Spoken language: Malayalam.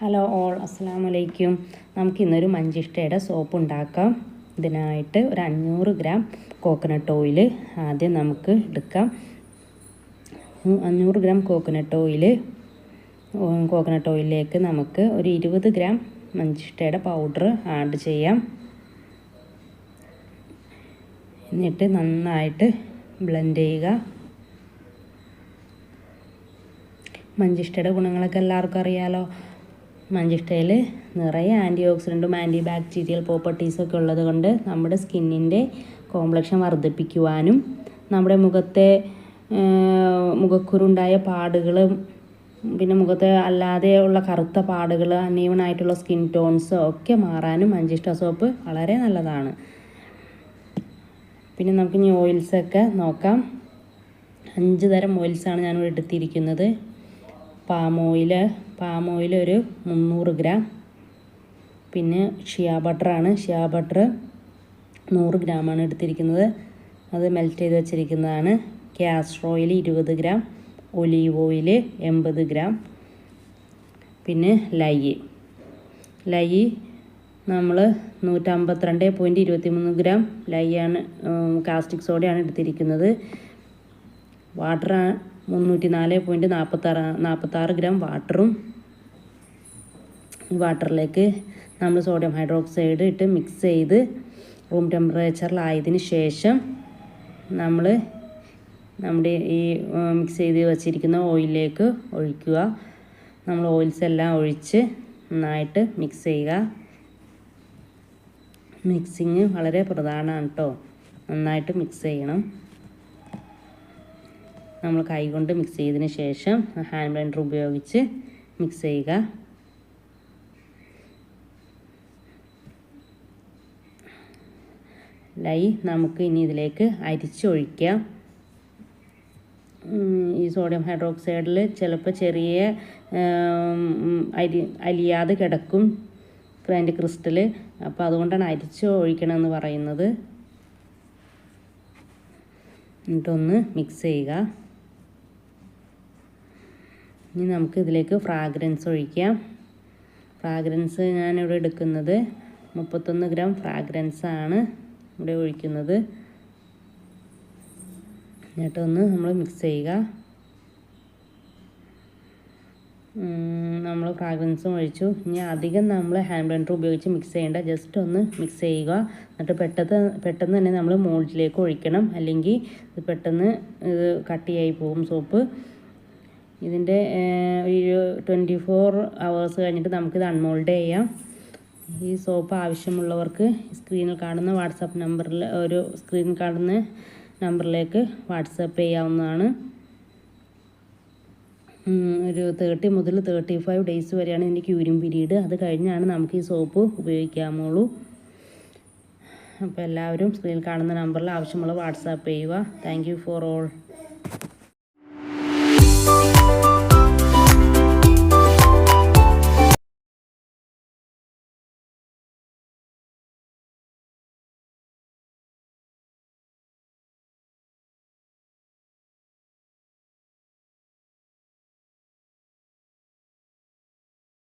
ഹലോ ഓൾ, അസ്സലാമു അലൈക്കും. നമുക്കിന്നൊരു മഞ്ചിഷ്ടയുടെ സോപ്പ് ഉണ്ടാക്കാം. ഇതിനായിട്ട് ഒരു 500 ഗ്രാം കോക്കനട്ട് ഓയിൽ ആദ്യം നമുക്ക് എടുക്കാം. 500 ഗ്രാം കോക്കനട്ട് ഓയിലിലേക്ക് നമുക്ക് ഒരു 20 ഗ്രാം മഞ്ചിഷ്ടയുടെ പൗഡർ ആഡ് ചെയ്യാം. എന്നിട്ട് നന്നായിട്ട് ബ്ലെൻഡ് ചെയ്യുക. മഞ്ചിഷ്ടയുടെ ഗുണങ്ങളൊക്കെ എല്ലാവർക്കും അറിയാലോ. മഞ്ചിഷ്ടയിൽ നിറയെ ആൻറ്റി ഓക്സിഡൻറ്റും ആൻറ്റി ബാക്ടീരിയൽ പ്രോപ്പർട്ടീസൊക്കെ ഉള്ളത് കൊണ്ട് നമ്മുടെ സ്കിന്നിൻ്റെ കോംപ്ലക്ഷൻ വർദ്ധിപ്പിക്കുവാനും നമ്മുടെ മുഖക്കുരുണ്ടായ പാടുകളും പിന്നെ മുഖത്തെ അല്ലാതെ ഉള്ള കറുത്ത പാടുകൾ, അൺഈവണായിട്ടുള്ള സ്കിൻ ടോൺസ് ഒക്കെ മാറാനും മഞ്ചിഷ്ട സോപ്പ് വളരെ നല്ലതാണ്. പിന്നെ നമുക്കിനി ഓയിൽസൊക്കെ നോക്കാം. 5 തരം ഓയിൽസാണ് ഞാനിവിടെ എടുത്തിരിക്കുന്നത്. പാം ഓയിൽ ഒരു 300 ഗ്രാം. പിന്നെ ഷിയ ബട്ടർ 100 ഗ്രാമാണ് എടുത്തിരിക്കുന്നത്. അത് മെൽറ്റ് ചെയ്ത് വെച്ചിരിക്കുന്നതാണ്. Castor oil 20 gram. Olive oil 80 gram. പിന്നെ ലൈ നമ്മൾ 152.23 ഗ്രാം ലൈയാണ്, കാസ്റ്റിക് സോഡയാണ് എടുത്തിരിക്കുന്നത്. വാട്ടർ 304.46 ഗ്രാം വാട്ടറും. വാട്ടറിലേക്ക് നമ്മൾ സോഡിയം ഹൈഡ്രോക്സൈഡ് ഇട്ട് മിക്സ് ചെയ്ത് റൂം ടെമ്പറേച്ചറിലായതിന് ശേഷം നമ്മുടെ ഈ മിക്സ് ചെയ്ത് വച്ചിരിക്കുന്ന ഓയിലിലേക്ക് ഒഴിക്കുക. നമ്മൾ ഓയിൽസ് എല്ലാം ഒഴിച്ച് നന്നായിട്ട് മിക്സ് ചെയ്യുക. മിക്സിങ് വളരെ പ്രധാനമാണ് കേട്ടോ. നന്നായിട്ട് മിക്സ് ചെയ്യണം. നമ്മൾ കൈകൊണ്ട് മിക്സ് ചെയ്തതിന് ശേഷം ഹാൻഡ് ബ്ലെൻഡർ ഉപയോഗിച്ച് മിക്സ് ചെയ്യുക. ലൈ നമുക്ക് ഇനി ഇതിലേക്ക് അരിച്ചൊഴിക്കാം. ഈ സോഡിയം ഹൈഡ്രോക്സൈഡിൽ ചിലപ്പോൾ ചെറിയ അലിയാതെ കിടക്കും ഗ്രാൻഡ് ക്രിസ്റ്റൽ. അപ്പോൾ അതുകൊണ്ടാണ് അരിച്ച് ഒഴിക്കണമെന്ന് പറയുന്നത്. എന്നിട്ടൊന്ന് മിക്സ് ചെയ്യുക. ഇനി നമുക്ക് ഇതിലേക്ക് ഫ്രാഗ്രൻസ് ഒഴിക്കാം. ഫ്രാഗ്രൻസ് ഞാനിവിടെ എടുക്കുന്നത് 31 ഗ്രാം ഫ്രാഗ്രൻസാണ് ഇവിടെ ഒഴിക്കുന്നത്. എന്നിട്ടൊന്ന് നമ്മൾ മിക്സ് ചെയ്യുക. നമ്മൾ ഫ്രാഗ്രൻസും ഒഴിച്ചു. ഇനി അധികം നമ്മൾ ഹാൻഡ് ബ്ലെൻഡർ ഉപയോഗിച്ച് മിക്സ് ചെയ്യേണ്ട, ജസ്റ്റ് ഒന്ന് മിക്സ് ചെയ്യുക. എന്നിട്ട് പെട്ടെന്ന് തന്നെ നമ്മൾ മോൾഡിലേക്ക് ഒഴിക്കണം, അല്ലെങ്കിൽ ഇത് പെട്ടെന്ന് കട്ടിയായി പോകും സോപ്പ്. ഇതിൻ്റെ ഒരു 24 hours കഴിഞ്ഞിട്ട് നമുക്കിത് അൺമോൾഡ് ചെയ്യാം. ഈ സോപ്പ് ആവശ്യമുള്ളവർക്ക് സ്ക്രീനിൽ കാണുന്ന നമ്പറിലേക്ക് വാട്സപ്പ് ചെയ്യാവുന്നതാണ്. ഒരു 30 മുതൽ 35 days വരെയാണ് ഇതിൻ്റെ ക്യൂരിങ് പീരീഡ്. അത് കഴിഞ്ഞാണ് നമുക്ക് ഈ സോപ്പ് ഉപയോഗിക്കാമുള്ളൂ. അപ്പോൾ എല്ലാവരും സ്ക്രീനിൽ കാണുന്ന നമ്പറിൽ ആവശ്യമുള്ള വാട്സാപ്പ് ചെയ്യുക. Thank you for all.